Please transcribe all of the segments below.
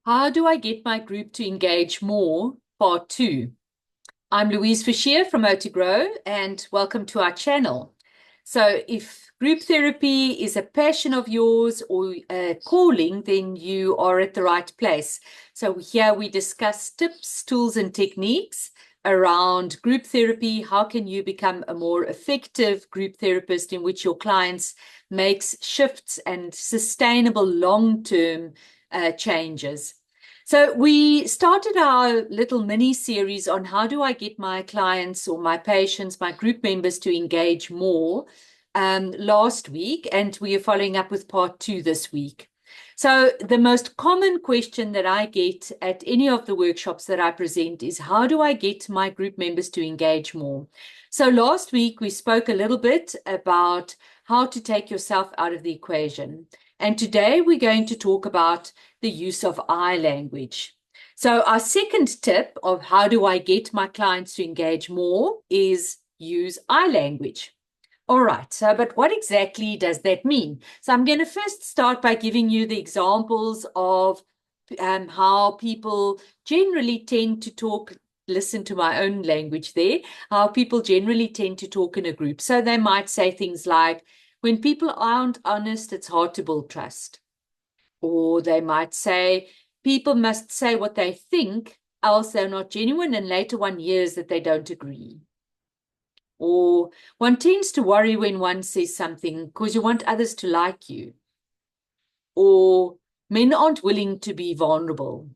How do I get my group to engage more? Part 2. I'm Louise from OTGrow, and welcome to our channel. So if group therapy is a passion of yours or a calling, then you are at the right place. So here we discuss tips, tools, and techniques around group therapy. How can you become a more effective group therapist in which your clients makes shifts and sustainable long-term changes? So we started our little mini series on how do I get my clients or my patients, my group members to engage more last week, and we are following up with part 2 this week. So the most common question that I get at any of the workshops that I present is how do I get my group members to engage more? So last week we spoke a little bit about how to take yourself out of the equation. And today we're going to talk about the use of I language. So our second tip of how do I get my clients to engage more is use I language. All right, so but what exactly does that mean? So I'm going to first start by giving you the examples of how people generally tend to talk. Listen to my own language there, how people generally tend to talk in a group. So they might say things like, when people aren't honest, it's hard to build trust. Or they might say, people must say what they think, else they're not genuine, and later one hears that they don't agree. Or one tends to worry when one says something because you want others to like you. Or men aren't willing to be vulnerable.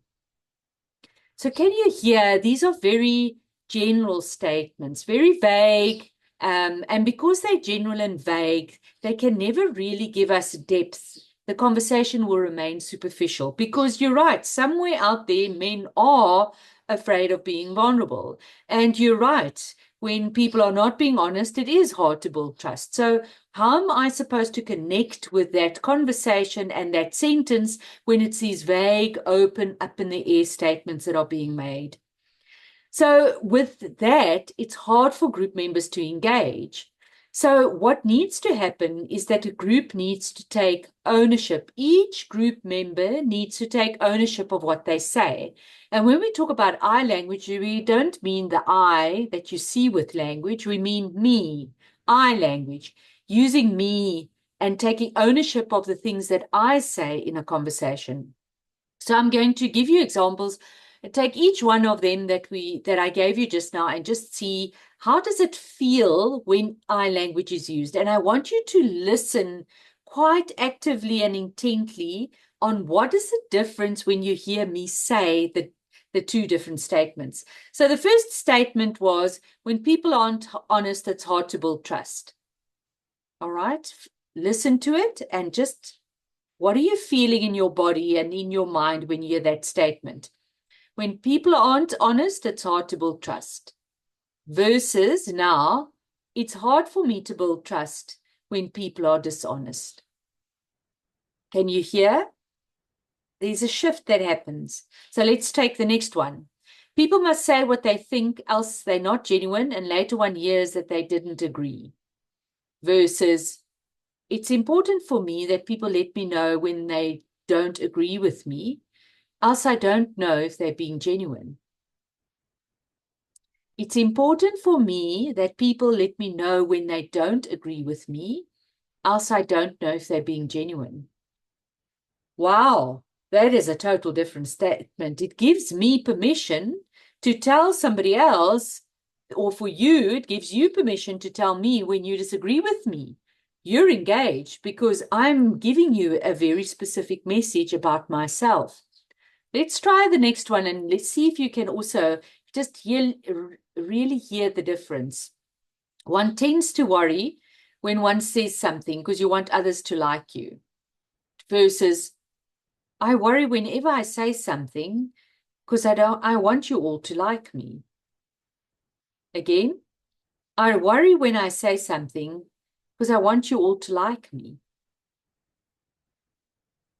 So can you hear, these are very general statements, very vague. And because they're general and vague, they can never really give us depth. The conversation will remain superficial because you're right, somewhere out there, men are afraid of being vulnerable. And you're right, when people are not being honest, it is hard to build trust. So how am I supposed to connect with that conversation and that sentence when it's these vague, open, up in the air statements that are being made? So with that, it's hard for group members to engage. So what needs to happen is that a group needs to take ownership. Each group member needs to take ownership of what they say. And when we talk about I language, we don't mean the I that you see with language. We mean me, I language, using me and taking ownership of the things that I say in a conversation. So I'm going to give you examples. Take each one of them that I gave you just now and just see how does it feel when I language is used. And I want you to listen quite actively and intently on what is the difference when you hear me say the two different statements. So the first statement was, when people aren't honest, it's hard to build trust. All right, listen to it and just what are you feeling in your body and in your mind when you hear that statement? When people aren't honest, it's hard to build trust. Versus now, it's hard for me to build trust when people are dishonest. Can you hear? There's a shift that happens. So let's take the next one. People must say what they think, else they're not genuine, and later one hears that they didn't agree. Versus, it's important for me that people let me know when they don't agree with me, else I don't know if they're being genuine. It's important for me that people let me know when they don't agree with me, else I don't know if they're being genuine. Wow, that is a total different statement. It gives me permission to tell somebody else, or for you, it gives you permission to tell me when you disagree with me. You're engaged because I'm giving you a very specific message about myself. Let's try the next one and let's see if you can also just really hear the difference. One tends to worry when one says something because you want others to like you, versus I worry whenever I say something because I want you all to like me. Again, I worry when I say something because I want you all to like me.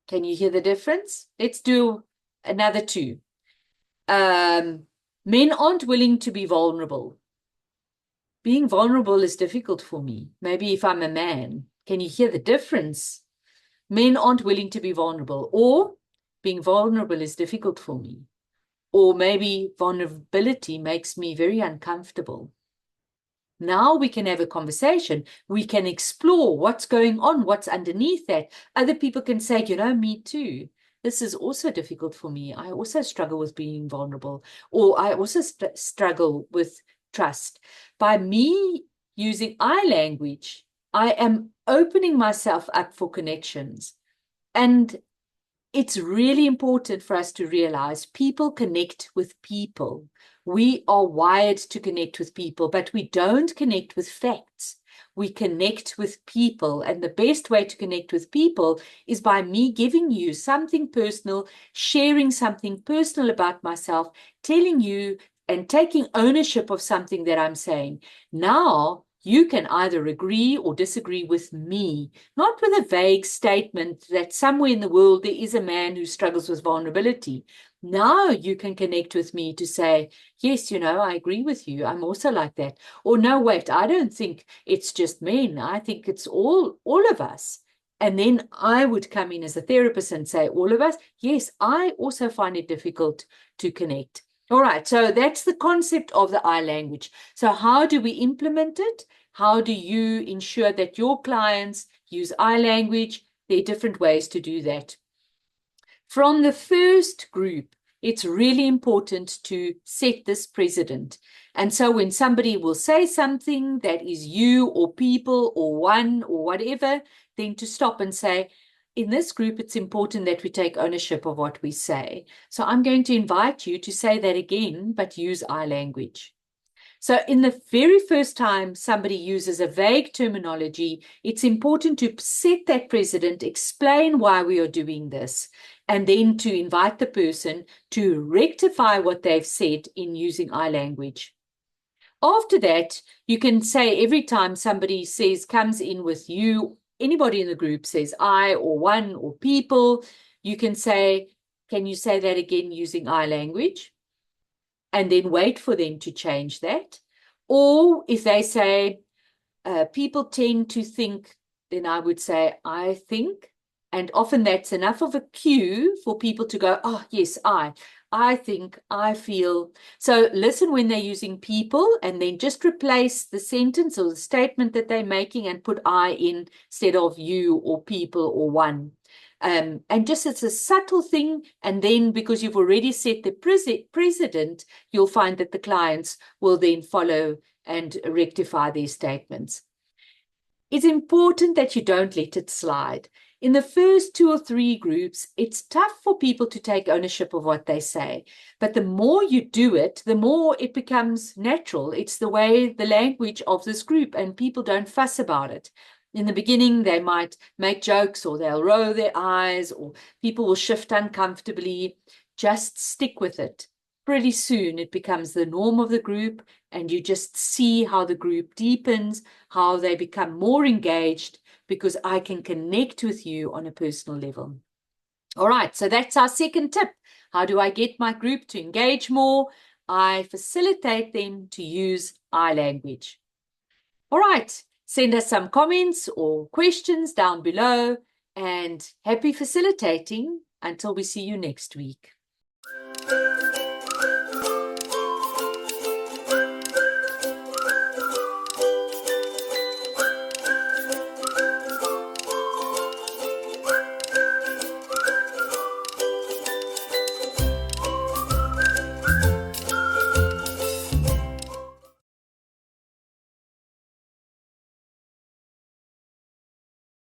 Can you hear the difference? Let's do another two. Men aren't willing to be vulnerable. Being vulnerable is difficult for me. Maybe if I'm a man, can you hear the difference? Men aren't willing to be vulnerable. Or being vulnerable is difficult for me. Or maybe vulnerability makes me very uncomfortable. Now we can have a conversation. We can explore what's going on, what's underneath that. Other people can say, you know, me too. This is also difficult for me. I also struggle with being vulnerable, or I also struggle with trust. By me using I language, I am opening myself up for connections. And it's really important for us to realize people connect with people. We are wired to connect with people, but we don't connect with facts. We connect with people. And the best way to connect with people is by me giving you something personal, sharing something personal about myself, telling you and taking ownership of something that I'm saying. Now, you can either agree or disagree with me, not with a vague statement that somewhere in the world there is a man who struggles with vulnerability. Now you can connect with me to say, yes, you know, I agree with you. I'm also like that. Or no, wait, I don't think it's just men. I think it's all of us. And then I would come in as a therapist and say, all of us, yes, I also find it difficult to connect. All right, so that's the concept of the I language. So how do we implement it? How do you ensure that your clients use I language? There are different ways to do that. From the first group, it's really important to set this precedent. And so when somebody will say something that is you or people or one or whatever, then to stop and say, in this group, it's important that we take ownership of what we say. So I'm going to invite you to say that again, but use I language. So in the very first time somebody uses a vague terminology, it's important to set that precedent, explain why we are doing this, and then to invite the person to rectify what they've said in using I language. After that, you can say every time somebody comes in with you, anybody in the group says I or one or people, you can say, can you say that again using I language? And then wait for them to change that. Or if they say, people tend to think, then I would say, I think. And often that's enough of a cue for people to go, oh, yes, I think, I feel. So listen when they're using people and then just replace the sentence or the statement that they're making and put I in instead of you or people or one. And just it's a subtle thing. And then because you've already set the precedent, you'll find that the clients will then follow and rectify their statements. It's important that you don't let it slide. In the first 2 or 3 groups, it's tough for people to take ownership of what they say. But the more you do it, the more it becomes natural. It's the way, the language of this group, and people don't fuss about it. In the beginning, they might make jokes or they'll roll their eyes or people will shift uncomfortably. Just stick with it. Pretty soon, it becomes the norm of the group, and you just see how the group deepens, how they become more engaged, because I can connect with you on a personal level. All right, so that's our second tip. How do I get my group to engage more? I facilitate them to use I language. All right, send us some comments or questions down below, and happy facilitating until we see you next week.